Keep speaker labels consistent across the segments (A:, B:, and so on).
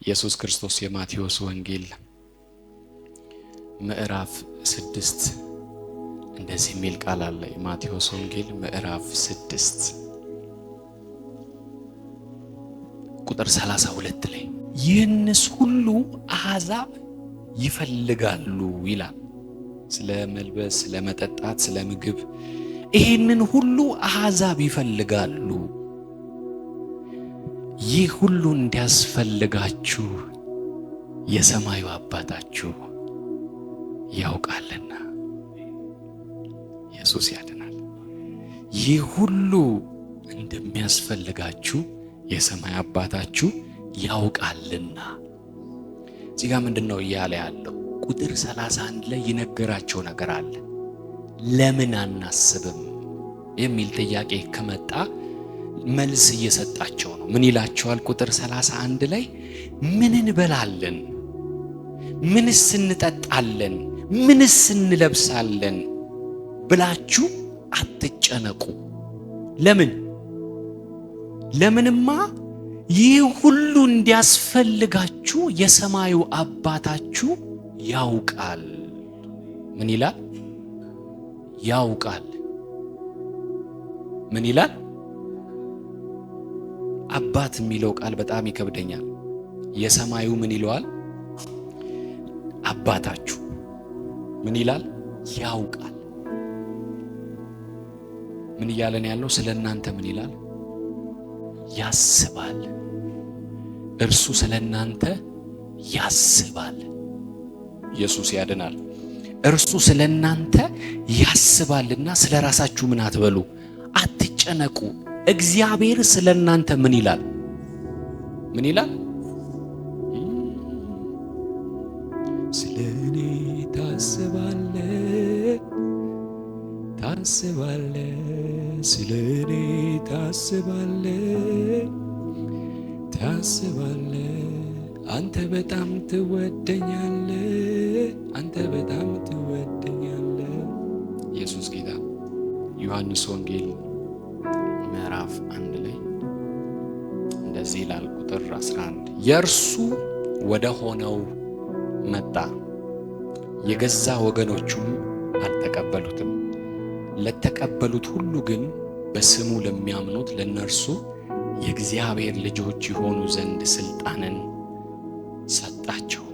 A: ኢየሱስ ክርስቶስ የማቴዎስ ወንጌል ምዕራፍ 6 እንደዚህ የሚል ቃል አለ። የማቴዎስ ወንጌል ምዕራፍ 6 ቁጥር 32 ላይ ይህንስ ሁሉ አሕዛብ ይፈልጋሉ ይላል። ስለ መልበስ፣ ስለ መጠጣት፣ ስለ ምግብ ይህንን ሁሉ አሕዛብ ይፈልጋሉ። ይህ ሁሉ እንዲያስፈልጋችሁ የሰማዩ አባታችሁ ያውቃልና። ኢየሱስ ያድናል። ይህ ሁሉ እንደሚያስፈልጋችሁ የሰማይ አባታችሁ ያውቃልና። እዚህ ጋር ምንድነው እያለ ያለው? ቁጥር 31 ላይ ይነገራቸው ነገር አለ። ለምን አናስብም የሚል ጥያቄ ከመጣ መልስ እየሰጣቸው ነው። ምን ይላቸዋል? ቁጥር 31 ላይ ምን እንበላለን፣ ምንስ እንጠጣለን፣ ምንስ እንለብሳለን ብላችሁ አትጨነቁ። ለምንማ ይህ ሁሉ እንዲያስፈልጋችሁ የሰማዩ አባታችሁ ያውቃል። ምን ይላል? ያውቃል። ምን ይላል? አባት የሚለው ቃል በጣም ይከብደኛል። የሰማዩ ምን ይለዋል? አባታችሁ ምን ይላል? ያውቃል። ምን እያለን ያለው? ስለናንተ ምን ይላል? ያስባል። እርሱ ስለናንተ ያስባል። ኢየሱስ ያድናል። እርሱ ስለናንተ ያስባልና ስለራሳችሁ ምን አትበሉ፣ አትጨነቁ። እግዚአብሔር ስለናንተ ምን ይላል? ምን ይላል? ስለኔ ታስባለህ፣ ታስባለህ፣ ስለኔ ታስባለህ፣ ታስባለህ። አንተ በጣም ትወደኛለህ፣ አንተ በጣም ትወደኛለህ። ኢየሱስ ጌታ። ዮሐንስ ወንጌል ምዕራፍ 1 ላይ እንደዚህ ይላል ቁጥር 11 የእርሱ ወደ ሆነው መጣ፣ የገዛ ወገኖቹም አልተቀበሉትም። ለተቀበሉት ሁሉ ግን በስሙ ለሚያምኑት ለነርሱ የእግዚአብሔር ልጆች የሆኑ ዘንድ ስልጣንን ሰጣቸው።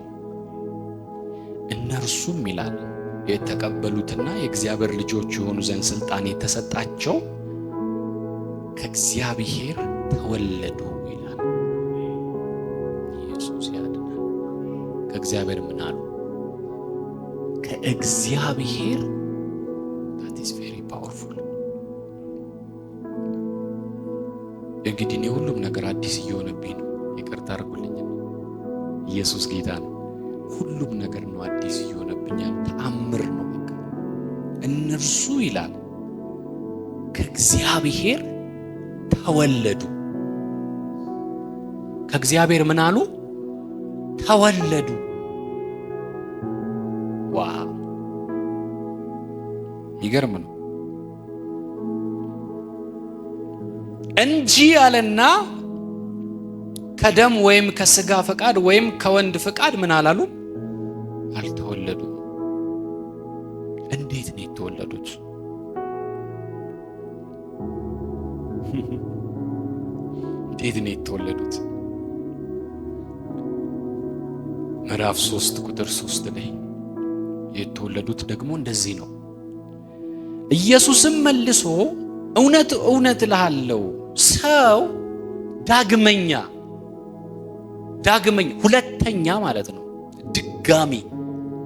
A: እነርሱም ይላል የተቀበሉትና የእግዚአብሔር ልጆች የሆኑ ዘንድ ስልጣን የተሰጣቸው ከእግዚአብሔር ተወለዱ ይላል። ኢየሱስ ያድናል። ከእግዚአብሔር ምን አሉ? ከእግዚአብሔር። that is very powerful። እንግዲህ እኔ ሁሉም ነገር አዲስ እየሆነብኝ ነው። ይቅርታ አድርጉልኝ። ኢየሱስ ጌታ ነው። ሁሉም ነገር ነው አዲስ እየሆነብኛል። ተአምር ነው በቃ። እነርሱ ይላል ከእግዚአብሔር ተወለዱ። ከእግዚአብሔር ምን አሉ? ተወለዱ። ዋው! ይገርም ነው እንጂ አለና ከደም ወይም ከስጋ ፈቃድ ወይም ከወንድ ፈቃድ ምን አላሉ? አልተወለዱ። እንዴት ነው የተወለዱት? እንዴት ነው የተወለዱት? ምዕራፍ 3 ቁጥር 3 ላይ የተወለዱት ደግሞ እንደዚህ ነው። ኢየሱስም መልሶ እውነት እውነት እልሃለሁ ሰው ዳግመኛ ሁለተኛ ማለት ነው። ድጋሚ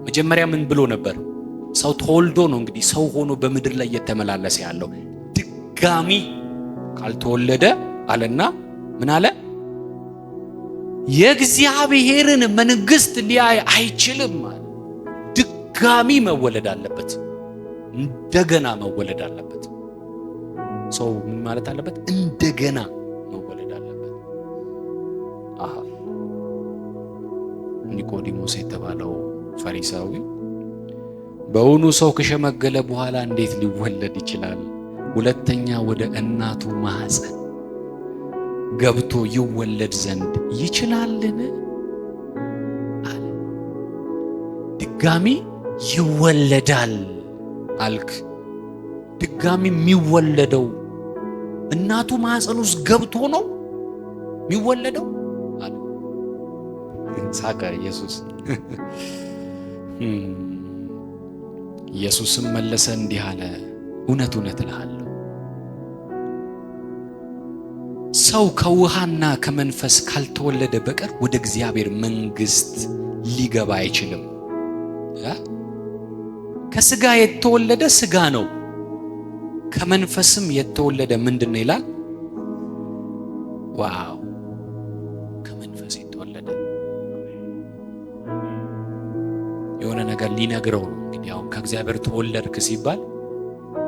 A: መጀመሪያ ምን ብሎ ነበር? ሰው ተወልዶ ነው እንግዲህ ሰው ሆኖ በምድር ላይ እየተመላለሰ ያለው። ድጋሚ ካልተወለደ አለና ምን አለ? የእግዚአብሔርን መንግሥት ሊያይ አይችልም አለ። ድጋሚ መወለድ አለበት። እንደገና መወለድ አለበት። ሰው ምን ማለት አለበት? እንደገና መወለድ አለበት። አሃ ኒቆዲሞስ የተባለው ፈሪሳዊ በእውኑ ሰው ከሸመገለ በኋላ እንዴት ሊወለድ ይችላል? ሁለተኛ ወደ እናቱ ማህፀን ገብቶ ይወለድ ዘንድ ይችላልን ድጋሚ ይወለዳል አልክ። ድጋሚ የሚወለደው እናቱ ማህፀን ውስጥ ገብቶ ነው የሚወለደው አለ። ሳቀ ኢየሱስ። ኢየሱስም መለሰ እንዲህ አለ፣ እውነት እውነት እልሃለሁ ሰው ከውሃና ከመንፈስ ካልተወለደ በቀር ወደ እግዚአብሔር መንግሥት ሊገባ አይችልም። ከስጋ የተወለደ ስጋ ነው፣ ከመንፈስም የተወለደ ምንድነው ይላል? ዋው! ከመንፈስ የተወለደ የሆነ ነገር ሊነግረው ነው። እንግዲህ አሁን ከእግዚአብሔር ተወለድክ ሲባል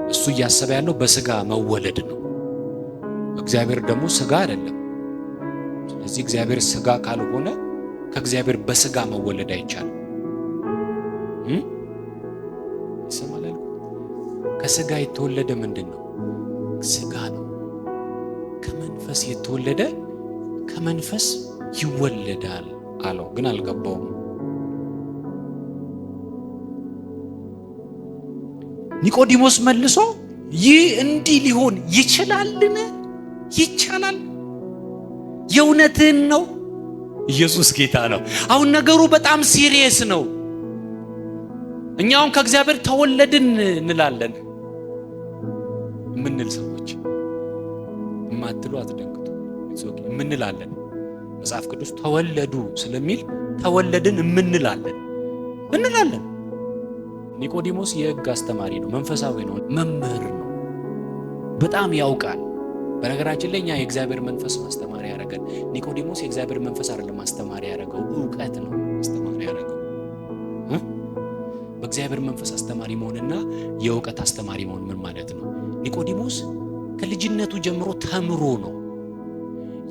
A: እሱ እያሰበ ያለው በስጋ መወለድ ነው። እግዚአብሔር ደግሞ ስጋ አይደለም። ስለዚህ እግዚአብሔር ስጋ ካልሆነ ከእግዚአብሔር በስጋ መወለድ አይቻልም። ይሰማል። ከስጋ የተወለደ ምንድነው? ስጋ ነው። ከመንፈስ የተወለደ ከመንፈስ ይወለዳል አለው። ግን አልገባውም። ኒቆዲሞስ መልሶ ይህ እንዲህ ሊሆን ይችላልን? ይቻላል? የእውነትህን ነው? ኢየሱስ ጌታ ነው። አሁን ነገሩ በጣም ሲሪየስ ነው። እኛውን ከእግዚአብሔር ተወለድን እንላለን ምንል ሰዎች ማትሉ አትደንግጡ። ምንላለን? መጽሐፍ ቅዱስ ተወለዱ ስለሚል ተወለድን እንላለን። ኒቆዲሞስ የሕግ አስተማሪ ነው፣ መንፈሳዊ ነው፣ መምህር ነው፣ በጣም ያውቃል። በነገራችን ላይ እኛ የእግዚአብሔር መንፈስ ማስተማሪያ ያደረገን፣ ኒቆዲሞስ የእግዚአብሔር መንፈስ አይደለም ማስተማሪያ ያደረገው፣ ዕውቀት ነው ማስተማሪያ ያደረገው። በእግዚአብሔር መንፈስ አስተማሪ መሆንና የዕውቀት አስተማሪ መሆን ምን ማለት ነው? ኒቆዲሞስ ከልጅነቱ ጀምሮ ተምሮ ነው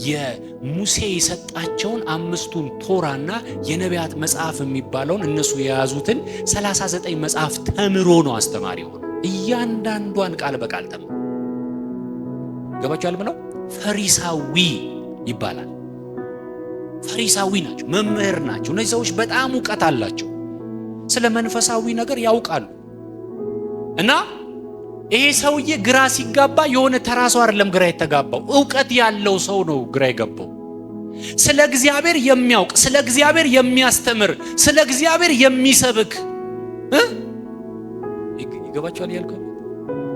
A: የሙሴ የሰጣቸውን 5ቱን ቶራና የነቢያት መጽሐፍ የሚባለውን እነሱ የያዙትን 39 መጽሐፍ ተምሮ ነው አስተማሪ ሆኖ እያንዳንዷን ቃል በቃል ተምሮ ገባችኋል? ምነው ፈሪሳዊ ይባላል። ፈሪሳዊ ናቸው፣ መምህር ናቸው። እነዚህ ሰዎች በጣም ዕውቀት አላቸው፣ ስለ መንፈሳዊ ነገር ያውቃሉ። እና ይሄ ሰውዬ ግራ ሲጋባ የሆነ ተራ ሰው አይደለም ግራ የተጋባው፣ ዕውቀት ያለው ሰው ነው ግራ የገባው። ስለ እግዚአብሔር የሚያውቅ፣ ስለ እግዚአብሔር የሚያስተምር፣ ስለ እግዚአብሔር የሚሰብክ ይገባችኋል ያልከው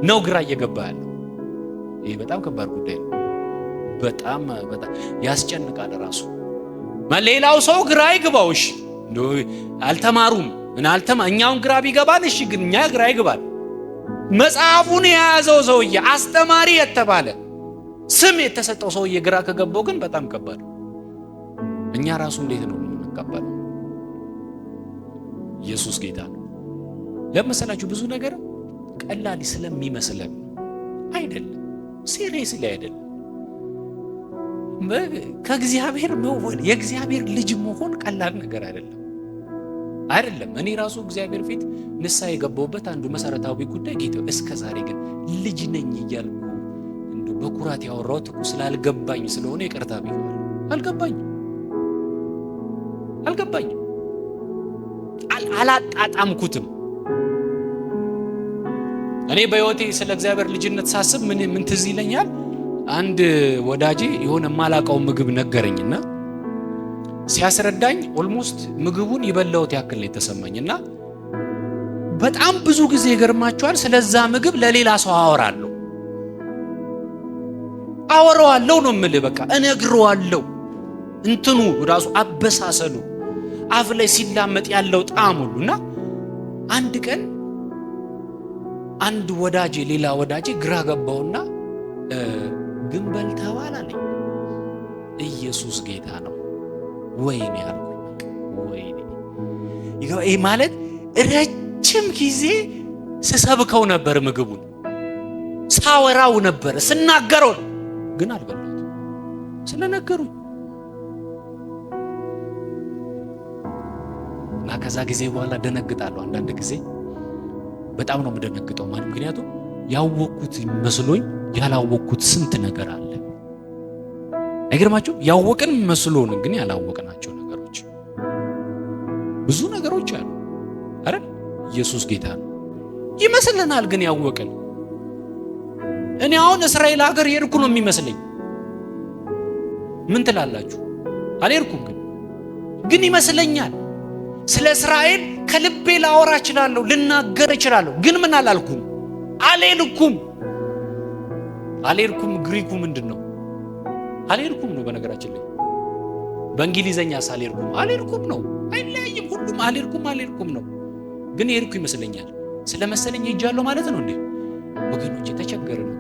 A: ነው ግራ እየገባ ያለው። ይሄ በጣም ከባድ ጉዳይ ነው። በጣም ያስጨንቃል ራሱ። ሌላው ሰው ግራ ይግባው። እሺ አልተማሩም እና እኛውን ግራ ቢገባን እሺ፣ ግን እኛ ግራ ይግባል። መጽሐፉን የያዘው ሰውዬ አስተማሪ የተባለ ስም የተሰጠው ሰውዬ ግራ ከገባው ግን በጣም ከባድ። እኛ ራሱ እንዴት ነው የምንቀበለው? ኢየሱስ ጌታ ነው። ለምሳሌላችሁ ብዙ ነገር ቀላል ስለሚመስለን አይደለም፣ ሲሪየስሊ አይደለም። ከእግዚአብሔር መወለድ የእግዚአብሔር ልጅ መሆን ቀላል ነገር አይደለም። እኔ ራሱ እግዚአብሔር ፊት ንስሐ የገባሁበት አንዱ መሰረታዊ ጉዳይ ጌታ እስከ ዛሬ ግን ልጅ ነኝ እያልኩ እንደ በኩራት ያወራሁት እኮ ስላልገባኝ ስለሆነ ይቅርታ ቢሆን አልገባኝም፣ አላጣጣምኩትም። እኔ በህይወቴ ስለ እግዚአብሔር ልጅነት ሳስብ ምን ትዝ ይለኛል? አንድ ወዳጄ የሆነ ማላቀው ምግብ ነገረኝና ሲያስረዳኝ ኦልሞስት ምግቡን ይበላውት ያክል ነው የተሰማኝና በጣም ብዙ ጊዜ ይገርማቸዋል ስለዛ ምግብ ለሌላ ሰው አወራዋለሁ ነው የምልህ። በቃ እነግረዋለሁ። እንትኑ ራሱ አበሳሰሉ አፍ ላይ ሲላመጥ ያለው ጣዕም ሁሉና አንድ ቀን አንድ ወዳጄ ሌላ ወዳጄ ግራ ገባውና ግን በልተዋል አለኝ። ኢየሱስ ጌታ ነው። ወይኔ አልኩኝ። ወይኔ ይሄ ማለት ረጅም ጊዜ ስሰብከው ነበር፣ ምግቡን ሳወራው ነበር፣ ስናገረው ግን አልበላሁት ስለነገሩኝ። እና ከዛ ጊዜ በኋላ ደነግጣለሁ። አንዳንድ ጊዜ በጣም ነው የምደነግጠው ማለት ምክንያቱም ያወቅኩት መስሎኝ ያላወቅኩት ስንት ነገር አለ። አይገርማችሁ? ያወቅን መስሎን ግን ያላወቅናቸው ነገሮች ብዙ ነገሮች አሉ። አይደል? ኢየሱስ ጌታ ነው ይመስልናል። ግን ያወቅን እኔ አሁን እስራኤል ሀገር የሄድኩ ነው የሚመስለኝ። ምን ትላላችሁ? አልሄድኩም ግን ይመስለኛል። ስለ እስራኤል ከልቤ ላወራ እችላለሁ፣ ልናገር እችላለሁ። ግን ምን አላልኩም? አልሄድኩም። ግሪኩ ምንድነው? አልሄድኩም ነው። በነገራችን ላይ በእንግሊዘኛ አልሄድኩም ነው። አይለያይም። ሁሉም አልሄድኩም ነው። ግን የሄድኩ ይመስለኛል። ስለመሰለኝ ሄጃለሁ ማለት ነው እንዴ? ወገኖች ተቸገርን።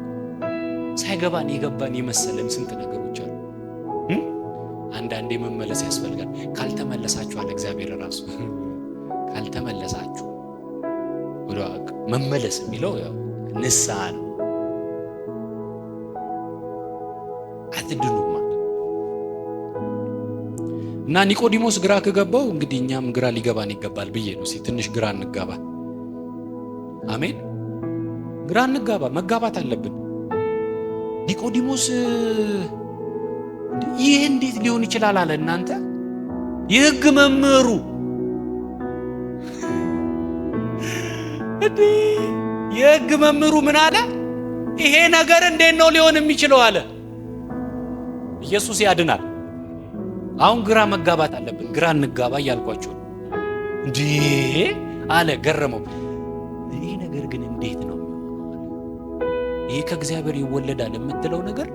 A: ሳይገባን የገባን የመሰለን ስንት ነገሮች አሉ። አንዳንዴ መመለስ ያስፈልጋል። ካልተመለሳችሁ አለ እግዚአብሔር ራሱ ካልተመለሳችሁ ወደ መመለስ የሚለው ያው ንስሐ ነው። አትድኑም ማለት እና ኒቆዲሞስ ግራ ከገባው እንግዲህ እኛም ግራ ሊገባን ይገባል ብዬ ነው። ትንሽ ግራ እንጋባ። አሜን። ግራ እንጋባ፣ መጋባት አለብን። ኒቆዲሞስ ይህ እንዴት ሊሆን ይችላል አለ። እናንተ የሕግ መምህሩ የሕግ መምህሩ ምን አለ? ይሄ ነገር እንዴት ነው ሊሆን የሚችለው አለ። ኢየሱስ ያድናል። አሁን ግራ መጋባት አለብን። ግራ እንጋባ እያልኳችሁ እንዴ አለ። ገረመው። ይሄ ነገር ግን እንዴት ነው የሚሆነው? ይሄ ከእግዚአብሔር ይወለዳል የምትለው ነገር